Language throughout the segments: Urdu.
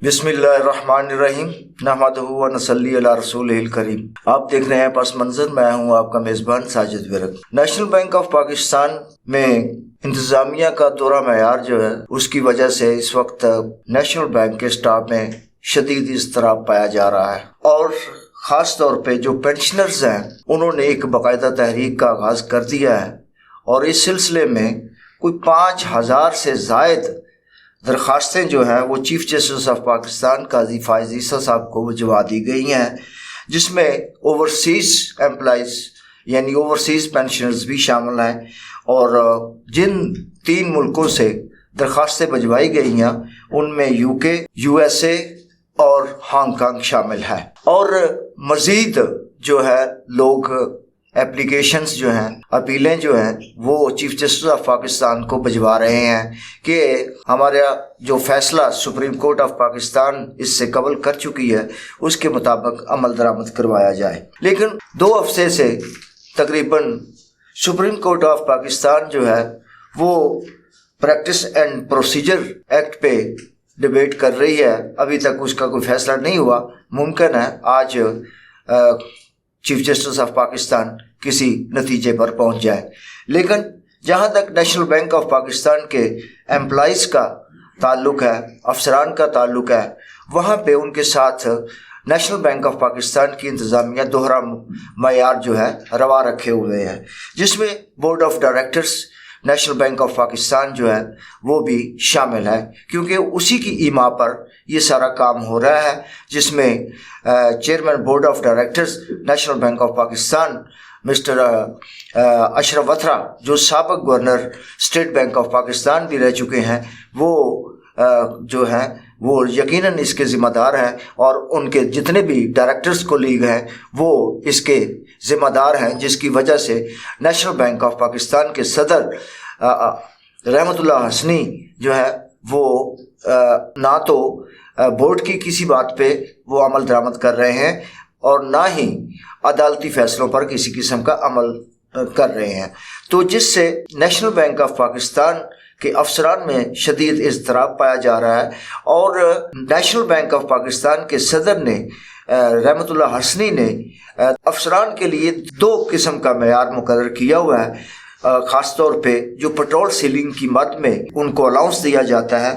بسم اللہ الرحمن الرحیم نحمدہ و نصلی علی رسولہ الکریم۔ آپ دیکھ رہے ہیں پس منظر، میں ہوں آپ کا میزبان Sajid work. National bank of Pakistan میں انتظامیہ کا دورہ معیار جو ہے اس کی وجہ سے اس وقت نیشنل بینک کے سٹاف میں شدید اضطراب پایا جا رہا ہے، اور خاص طور پہ جو پینشنرز ہیں انہوں نے ایک باقاعدہ تحریک کا آغاز کر دیا ہے، اور اس سلسلے میں کوئی 5000 سے زائد درخواستیں جو ہیں وہ چیف جسٹس آف پاکستان قاضی فائز عیسیٰ صاحب کو بھجوا دی گئی ہیں، جس میں اوورسیز ایمپلائیز یعنی اوورسیز پینشنرز بھی شامل ہیں، اور جن 3 ملکوں سے درخواستیں بھجوائی گئی ہیں ان میں UK، USA اور ہانگ کانگ شامل ہے، اور مزید جو ہے لوگ اپلیکیشنز جو ہیں، اپیلیں جو ہیں وہ چیف جسٹس آف پاکستان کو بھجوا رہے ہیں کہ ہمارا جو فیصلہ سپریم کورٹ آف پاکستان اس سے قبل کر چکی ہے اس کے مطابق عمل درآمد کروایا جائے۔ لیکن 2 ہفتے سے تقریباً سپریم کورٹ آف پاکستان جو ہے وہ پریکٹس اینڈ پروسیجر ایکٹ پہ ڈبیٹ کر رہی ہے، ابھی تک اس کا کوئی فیصلہ نہیں ہوا۔ ممکن ہے آج چیف جسٹس آف پاکستان کسی نتیجے پر پہنچ جائے، لیکن جہاں تک نیشنل بینک آف پاکستان کے امپلائیز کا تعلق ہے، افسران کا تعلق ہے، وہاں پہ ان کے ساتھ نیشنل بینک آف پاکستان کی انتظامیہ دوہرا معیار جو ہے روا رکھے ہوئے ہے، جس میں board of directors national bank of Pakistan جو ہے وہ بھی شامل ہے، کیونکہ اسی کی ایما پر یہ سارا کام ہو رہا ہے، جس میں chairman board of directors national bank of Pakistan mister Ashraf Wathra, جو سابق governor state bank of Pakistan بھی رہ چکے ہیں، وہ جو ہیں وہ یقیناً اس کے ذمہ دار ہیں، اور ان کے جتنے بھی ڈائریکٹرز کولیگ ہیں وہ اس کے ذمہ دار ہیں، جس کی وجہ سے نیشنل بینک آف پاکستان کے صدر رحمت اللہ حسنی جو ہے وہ نہ تو بورڈ کی کسی بات پہ وہ عمل درآمد کر رہے ہیں، اور نہ ہی عدالتی فیصلوں پر کسی قسم کا عمل کر رہے ہیں، تو جس سے نیشنل بینک آف پاکستان کہ افسران میں شدید اضطراب پایا جا رہا ہے، اور نیشنل بینک آف پاکستان کے صدر نے رحمت اللہ حسنی نے افسران کے لیے 2 قسم کا معیار مقرر کیا ہوا ہے۔ خاص طور پہ جو پیٹرول سیلنگ کی مد میں ان کو الاؤنس دیا جاتا ہے،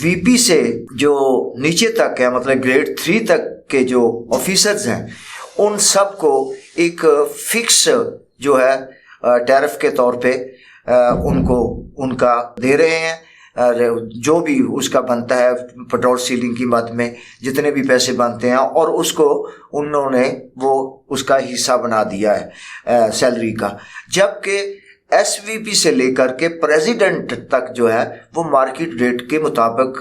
VP سے جو نیچے تک ہے، مطلب گریڈ 3 تک کے جو آفیسرز ہیں، ان سب کو ایک فکس جو ہے ٹیرف کے طور پہ ان کا دے رہے ہیں، جو بھی اس کا بنتا ہے پیٹرول سیلنگ کی مد میں جتنے بھی پیسے بنتے ہیں، اور اس کو انہوں نے وہ اس کا حصہ بنا دیا ہے سیلری کا، جبکہ SVP سے لے کر کے پریزیڈنٹ تک جو ہے وہ مارکیٹ ریٹ کے مطابق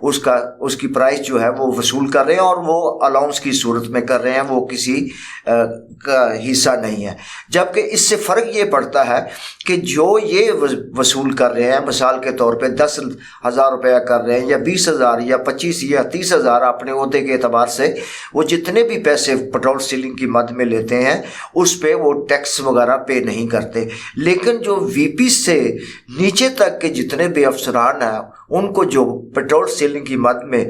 اس کی پرائس جو ہے وہ وصول کر رہے ہیں، اور وہ الاؤنس کی صورت میں کر رہے ہیں، وہ کسی کا حصہ نہیں ہے۔ جبکہ اس سے فرق یہ پڑتا ہے کہ جو یہ وصول کر رہے ہیں، مثال کے طور پہ 10,000 روپیہ کر رہے ہیں، یا 20,000 یا 25 یا 30,000 اپنے عہدے کے اعتبار سے، وہ جتنے بھی پیسے پیٹرول سیلنگ کی مد میں لیتے ہیں اس پہ وہ ٹیکس وغیرہ پے نہیں کرتے، لیکن جو VP سے نیچے تک کے جتنے بھی افسران ہیں ان کو جو پیٹرول سیلنگ کی مد میں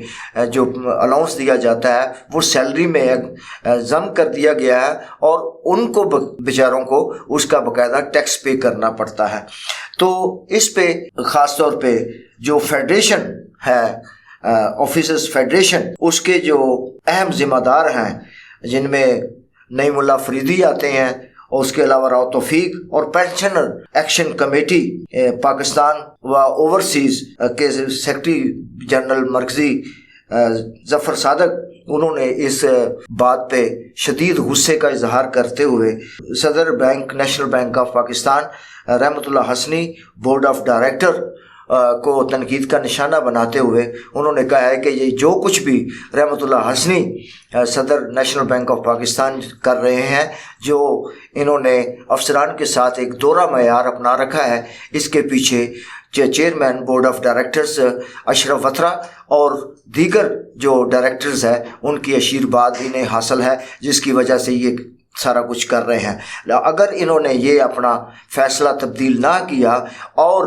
جو الاؤنس دیا جاتا ہے وہ سیلری میں ضم کر دیا گیا ہے، اور ان کو بیچاروں کو اس کا باقاعدہ ٹیکس پے کرنا پڑتا ہے۔ تو اس پہ خاص طور پہ جو فیڈریشن ہے، آفیسرز فیڈریشن، اس کے جو اہم ذمہ دار ہیں، جن میں نعیم اللہ فریدی آتے ہیں، اور اس کے علاوہ راؤ توفیق، اور پینشنر ایکشن کمیٹی پاکستان و اوورسیز کے سیکرٹری جنرل مرکزی ظفر صادق، انہوں نے اس بات پہ شدید غصے کا اظہار کرتے ہوئے صدر bank national bank of Pakistan رحمت اللہ حسنی، بورڈ آف ڈائریکٹر کو تنقید کا نشانہ بناتے ہوئے انہوں نے کہا ہے کہ یہ جو کچھ بھی رحمت اللہ حسنی صدر نیشنل بینک آف پاکستان کر رہے ہیں، جو انہوں نے افسران کے ساتھ ایک دوہرا معیار اپنا رکھا ہے، اس کے پیچھے چیئرمین بورڈ آف ڈائریکٹرز اشرف وتھرا اور دیگر جو ڈائریکٹرز ہیں ان کی آشیرواد انہیں حاصل ہے، جس کی وجہ سے یہ سارا کچھ کر رہے ہیں۔ اگر انہوں نے یہ اپنا فیصلہ تبدیل نہ کیا اور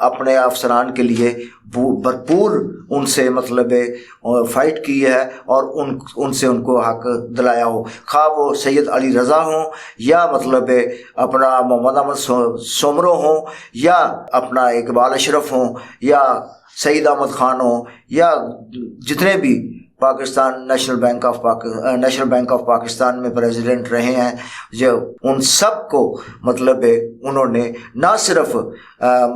اپنے افسران کے لیے بھرپور ان سے مطلب فائٹ کی ہے اور ان سے ان کو حق دلایا ہو، خواہ وہ سید علی رضا ہوں یا مطلب اپنا محمد احمد سومرو ہوں یا اپنا اقبال اشرف ہوں یا سعید احمد خان ہوں یا جتنے بھی Pakistan national bank of Pakistan میں پریزیڈنٹ رہے ہیں، جو ان سب کو مطلب انہوں نے نہ صرف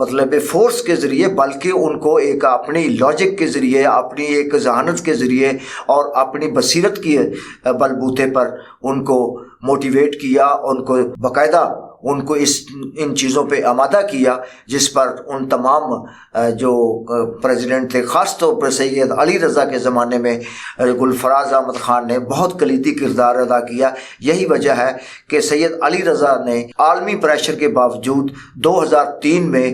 مطلب فورس کے ذریعے بلکہ ان کو ایک اپنی لاجک کے ذریعے، اپنی ایک ذہانت کے ذریعے اور اپنی بصیرت کی بلبوتے پر ان کو موٹیویٹ کیا، ان کو باقاعدہ ان کو ان چیزوں پہ آمادہ کیا جس پر ان تمام جو پریزیڈنٹ تھے، خاص طور پر سید علی رضا کے زمانے میں گلفراز احمد خان نے بہت کلیدی کردار ادا کیا۔ یہی وجہ ہے کہ سید علی رضا نے عالمی پریشر کے باوجود 2003 میں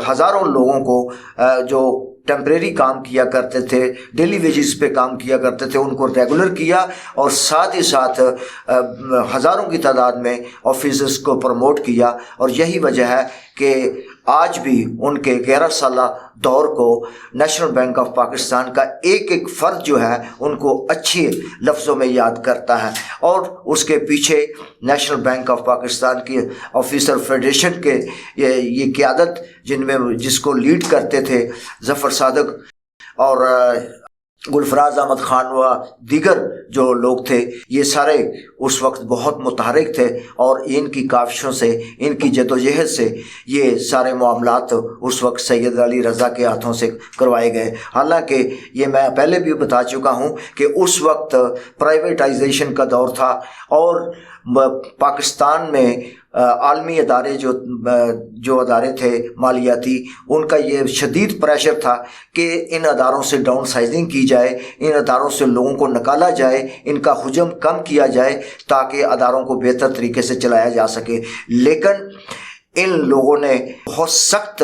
ہزاروں لوگوں کو جو ٹیمپریری کام کیا کرتے تھے، ڈیلی ویجز پہ کام کیا کرتے تھے، ان کو ریگولر کیا اور ساتھ ہی ساتھ ہزاروں کی تعداد میں آفیسرز کو پروموٹ کیا۔ اور یہی وجہ ہے کہ آج بھی ان کے 11 سالہ دور کو نیشنل بینک آف پاکستان کا ایک ایک فرد جو ہے ان کو اچھے لفظوں میں یاد کرتا ہے، اور اس کے پیچھے نیشنل بینک آف پاکستان کی آفیسر فیڈریشن کے یہ قیادت جس کو لیڈ کرتے تھے ظفر صادق اور گلفراز احمد خان و دیگر جو لوگ تھے، یہ سارے اس وقت بہت متحرک تھے اور ان کی کاوشوں سے، ان کی جدوجہد سے یہ سارے معاملات اس وقت سید علی رضا کے ہاتھوں سے کروائے گئے۔ حالانکہ یہ میں پہلے بھی بتا چکا ہوں کہ اس وقت پرائیویٹائزیشن کا دور تھا اور پاکستان میں عالمی ادارے جو ادارے تھے مالیاتی، ان کا یہ شدید پریشر تھا کہ ان اداروں سے ڈاؤن سائزنگ کی جائے، ان اداروں سے لوگوں کو نکالا جائے، ان کا حجم کم کیا جائے تاکہ اداروں کو بہتر طریقے سے چلایا جا سکے۔ لیکن ان لوگوں نے بہت سخت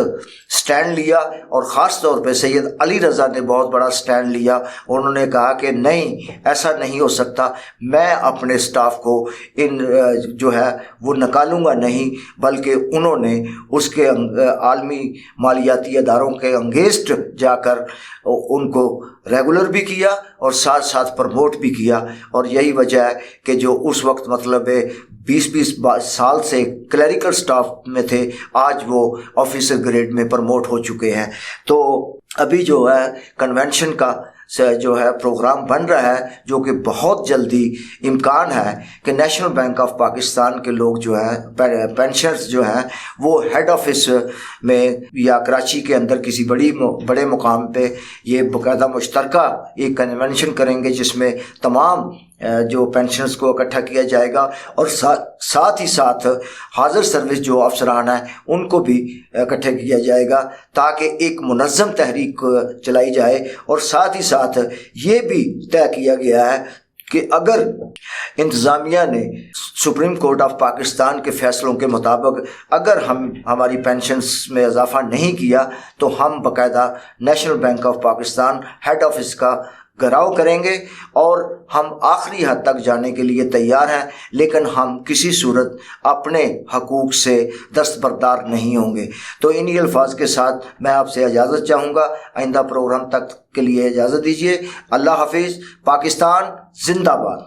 سٹینڈ لیا اور خاص طور پہ سید علی رضا نے بہت بڑا سٹینڈ لیا۔ انہوں نے کہا کہ نہیں، ایسا نہیں ہو سکتا، میں اپنے سٹاف کو جو ہے وہ نکالوں گا نہیں، بلکہ انہوں نے اس کے عالمی مالیاتی اداروں کے انگیسٹ جا کر ان کو ریگولر بھی کیا اور ساتھ ساتھ پروموٹ بھی کیا۔ اور یہی وجہ ہے کہ جو اس وقت مطلب 20 سال سے کلیریکل سٹاف میں تھے، آج وہ آفیسر گریڈ میں پروموٹ ہو چکے ہیں۔ تو ابھی جو ہے کنونشن کا جو ہے پروگرام بن رہا ہے، جو کہ بہت جلدی امکان ہے کہ نیشنل بینک آف پاکستان کے لوگ جو ہیں پینشنرز جو ہیں وہ ہیڈ آفس میں یا کراچی کے اندر کسی بڑے مقام پہ یہ باقاعدہ مشترکہ ایک کنونشن کریں گے جس میں تمام جو پینشنرز کو اکٹھا کیا جائے گا اور ساتھ ہی ساتھ حاضر سروس جو افسران ہیں ان کو بھی اکٹھا کیا جائے گا تاکہ ایک منظم تحریک چلائی جائے۔ اور ساتھ ہی ساتھ یہ بھی طے کیا گیا ہے کہ اگر انتظامیہ نے سپریم کورٹ آف پاکستان کے فیصلوں کے مطابق اگر ہماری پینشنز میں اضافہ نہیں کیا تو ہم باقاعدہ national bank of Pakistan head office کا گھراؤ کریں گے اور ہم آخری حد تک جانے کے لیے تیار ہیں، لیکن ہم کسی صورت اپنے حقوق سے دستبردار نہیں ہوں گے۔ تو انہی الفاظ کے ساتھ میں آپ سے اجازت چاہوں گا، آئندہ پروگرام تک کے لیے اجازت دیجیے۔ اللہ حافظ۔ پاکستان زندہ باد۔